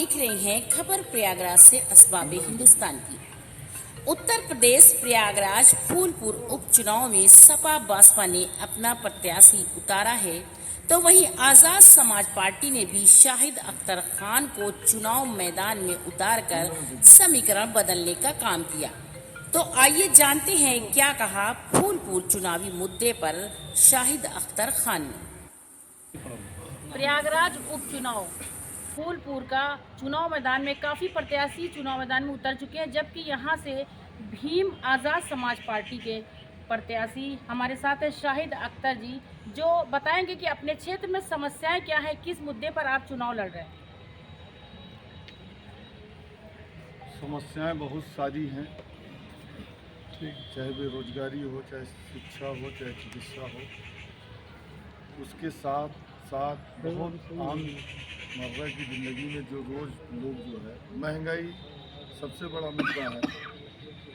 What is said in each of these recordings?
देख रहे हैं खबर प्रयागराज से असबाबे हिंदुस्तान की। उत्तर प्रदेश प्रयागराज फूलपुर उपचुनाव में सपा बसपा ने अपना प्रत्याशी उतारा है, तो वहीं आजाद समाज पार्टी ने भी शाहिद अख्तर खान को चुनाव मैदान में उतारकर समीकरण बदलने का काम किया। तो आइए जानते हैं क्या कहा फूलपुर चुनावी मुद्दे पर शाहिद अख्तर खान ने। प्रयागराज उपचुनाव फूलपुर का चुनाव मैदान में काफ़ी प्रत्याशी चुनाव मैदान में उतर चुके हैं, जबकि यहां से भीम आज़ाद समाज पार्टी के प्रत्याशी हमारे साथ है शाहिद अख्तर जी, जो बताएंगे कि अपने क्षेत्र में समस्याएं क्या है, किस मुद्दे पर आप चुनाव लड़ रहे हैं। समस्याएं बहुत सारी हैं, ठीक, चाहे बेरोजगारी हो, चाहे शिक्षा हो, चाहे चिकित्सा हो, उसके साथ साथ बहुत आम मर्रा की ज़िंदगी में जो रोज़ लोग जो है, महंगाई सबसे बड़ा मुद्दा है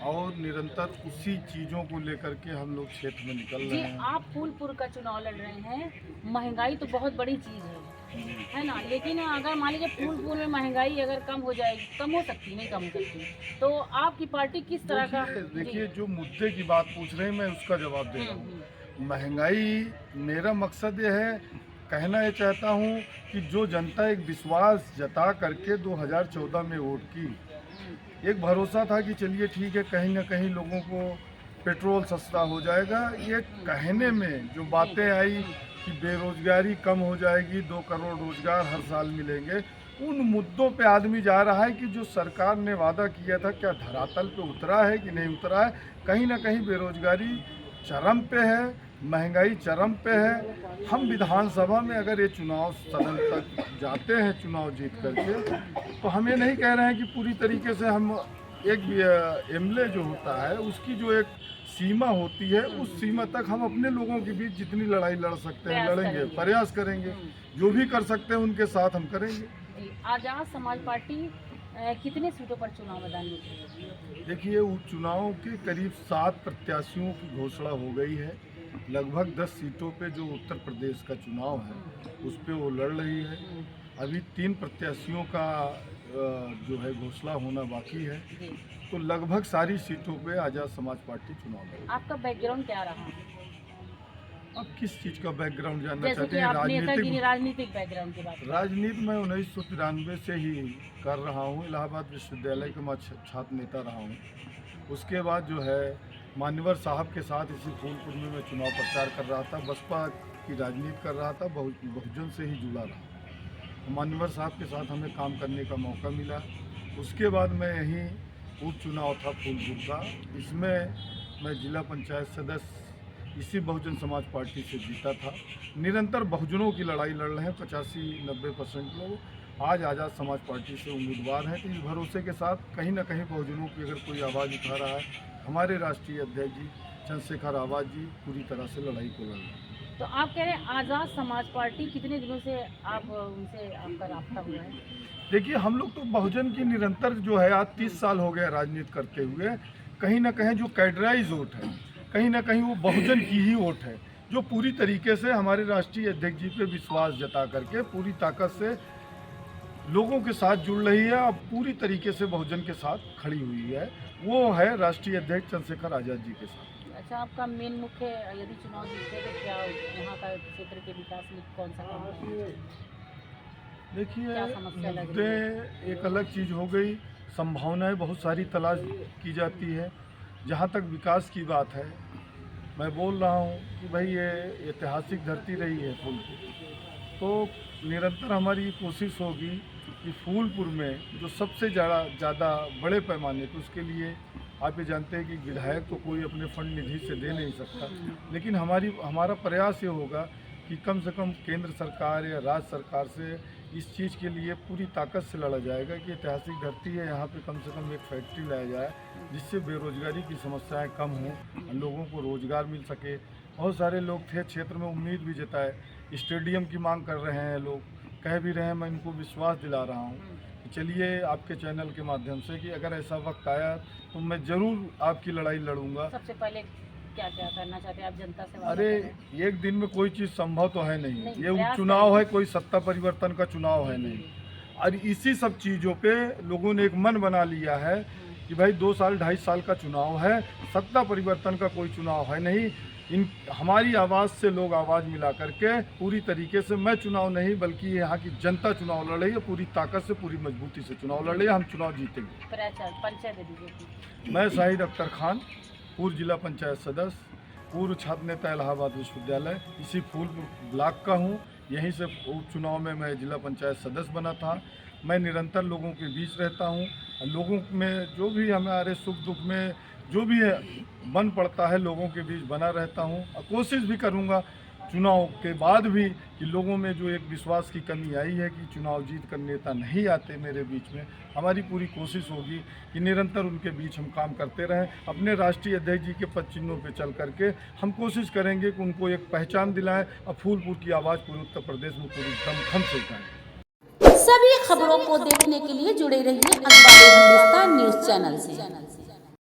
और निरंतर उसी चीज़ों को लेकर के हम लोग क्षेत्र में निकल रहे हैं। आप फूलपुर का चुनाव लड़ रहे हैं, महंगाई तो बहुत बड़ी चीज़ है ना, लेकिन अगर मान लीजिए फूलपुर में महंगाई अगर कम हो जाएगी, कम हो सकती नहीं कम हो सकती, तो आपकी पार्टी किस तरह का? देखिए, जो मुद्दे की बात पूछ रहे हैं मैं उसका जवाब दे रहा हूँ। महंगाई, मेरा मकसद ये है, कहना ये चाहता हूँ कि जो जनता एक विश्वास जता करके 2014 में वोट की, एक भरोसा था कि चलिए ठीक है, कहीं ना कहीं लोगों को पेट्रोल सस्ता हो जाएगा, ये कहने में जो बातें आई कि बेरोजगारी कम हो जाएगी, 2 करोड़ रोजगार हर साल मिलेंगे, उन मुद्दों पे आदमी जा रहा है कि जो सरकार ने वादा किया था क्या धरातल पे उतरा है कि नहीं उतरा है। कहीं ना कहीं बेरोजगारी चरम पे है, महंगाई चरम पे है। हम विधानसभा में अगर ये चुनाव सदन तक जाते हैं चुनाव जीत करके, तो हम ये नहीं कह रहे हैं कि पूरी तरीके से हम एक एमएलए जो होता है उसकी जो एक सीमा होती है, उस सीमा तक हम अपने लोगों के बीच जितनी लड़ाई लड़ सकते हैं लड़ेंगे, प्रयास करेंगे, जो भी कर सकते हैं उनके साथ हम करेंगे। आजाद समाज पार्टी कितने सीटों पर चुनाव मैदान में? देखिए, उपचुनाव के करीब 7 प्रत्याशियों की घोषणा हो गई है। लगभग 10 सीटों पे जो उत्तर प्रदेश का चुनाव है उस पे वो लड़ रही है। अभी 3 प्रत्याशियों का जो है घोषणा होना बाकी है, तो लगभग सारी सीटों पे आज़ाद समाज पार्टी चुनाव लड़। आपका बैकग्राउंड क्या रहा? अब किस चीज़ का बैकग्राउंड जानना जैसे चाहते हैं? राजनीतिक बैकग्राउंड की बात। राजनीति में 1993 से ही कर रहा हूँ, इलाहाबाद विश्वविद्यालय का मैं छात्र नेता रहा हूँ। उसके बाद जो है मान्यवर साहब के साथ इसी फूलपुर में मैं चुनाव प्रचार कर रहा था, बसपा की राजनीति कर रहा था, बहुजन से ही जुड़ा रहा। मान्यवर साहब के साथ हमें काम करने का मौका मिला। उसके बाद मैं यहीं उपचुनाव था फूलपुर का, इसमें मैं जिला पंचायत सदस्य इसी बहुजन समाज पार्टी से जीता था। निरंतर बहुजनों की लड़ाई लड़ रहे हैं 85-90% लोग आज आज़ाद समाज पार्टी से उम्मीदवार हैं। तो इस भरोसे के साथ कहीं ना कहीं बहुजनों की अगर कोई आवाज़ उठा रहा है, हमारे राष्ट्रीय अध्यक्ष जी चंद्रशेखर आवाज जी पूरी तरह से लड़ाई को लड़ रहे हैं। तो आप कह रहे हैं आज़ाद समाज पार्टी, कितने दिनों से आप उनसे आपका राब्ता हुआ है? देखिए, हम लोग तो बहुजन की निरंतर जो है आज 30 साल हो गए राजनीति करते हुए, कहीं ना कहीं जो कैडराइज वोट है, कहीं ना कहीं वो बहुजन की ही वोट है, जो पूरी तरीके से हमारे राष्ट्रीय अध्यक्ष जी पे विश्वास जता करके पूरी ताकत से लोगों के साथ जुड़ रही है और पूरी तरीके से बहुजन के साथ खड़ी हुई है। वो है राष्ट्रीय अध्यक्ष चंद्रशेखर आज़ाद जी के साथ। अच्छा, आपका मेन मुख्य यदि चुनाव जीतते तो क्या यहाँ का क्षेत्र के विकास में कौन सा काम है? देखिए, मुद्दे एक अलग चीज़ हो गई, संभावनाएं बहुत सारी तलाश की जाती है। जहाँ तक विकास की बात है, मैं बोल रहा हूँ कि भाई ये ऐतिहासिक धरती रही है फूलपुर, तो निरंतर हमारी कोशिश होगी कि फूलपुर में जो सबसे ज़्यादा बड़े पैमाने पर, उसके लिए आप ये जानते हैं कि विधायक तो कोई अपने फंड निधि से दे नहीं सकता, लेकिन हमारा प्रयास ये होगा कि कम से कम केंद्र सरकार या राज्य सरकार से इस चीज़ के लिए पूरी ताकत से लड़ा जाएगा कि ऐतिहासिक धरती है, यहाँ पे कम से कम एक फैक्ट्री लाया जाए जिससे बेरोजगारी की समस्याएं कम हों, लोगों को रोज़गार मिल सके। बहुत सारे लोग थे क्षेत्र में, उम्मीद भी जताए, स्टेडियम की मांग कर रहे हैं, लोग कह भी रहे हैं। मैं इनको विश्वास दिला रहा हूँ कि चलिए आपके चैनल के माध्यम से कि अगर ऐसा वक्त आया तो मैं ज़रूर आपकी लड़ाई लड़ूंगा। सबसे पहले क्या क्या करना चाहते हैं आप जनता से? अरे, एक दिन में कोई चीज़ संभव तो है नहीं, ये उपचुनाव है, कोई सत्ता परिवर्तन का चुनाव है नहीं। और इसी सब चीज़ों पे लोगों ने एक मन बना लिया है कि भाई 2 साल 2.5 साल का चुनाव है, सत्ता परिवर्तन का कोई चुनाव है नहीं। इन हमारी आवाज़ से लोग आवाज़ मिला करके पूरी तरीके से, मैं चुनाव नहीं बल्कि यहाँ की जनता चुनाव लड़ रही है, पूरी ताकत से पूरी मजबूती से चुनाव लड़ रही है। हम चुनाव जीतेंगे। परिचय दे दीजिए। मैं शाहिद अख्तर खान, पूर्व जिला पंचायत सदस्य, पूर्व छात्र नेता इलाहाबाद विश्वविद्यालय, इसी फूलपुर ब्लॉक का हूँ। यहीं से उपचुनाव में मैं जिला पंचायत सदस्य बना था। मैं निरंतर लोगों के बीच रहता हूँ। लोगों में जो भी हमारे सुख दुख में जो भी है बन पड़ता है, लोगों के बीच बना रहता हूँ। और कोशिश भी करूँगा चुनाव के बाद भी कि लोगों में जो एक विश्वास की कमी आई है कि चुनाव जीत कर नेता नहीं आते मेरे बीच में, हमारी पूरी कोशिश होगी कि निरंतर उनके बीच हम काम करते रहें। अपने राष्ट्रीय अध्यक्ष जी के पद चिन्हों पर चल करके हम कोशिश करेंगे कि उनको एक पहचान दिलाएं और फूलपुर की आवाज़ पूरे उत्तर प्रदेश में पूरी दमखम से उठाएं। सभी खबरों को देखने के लिए जुड़े रहिए अखबार हिंदुस्तान न्यूज चैनल से।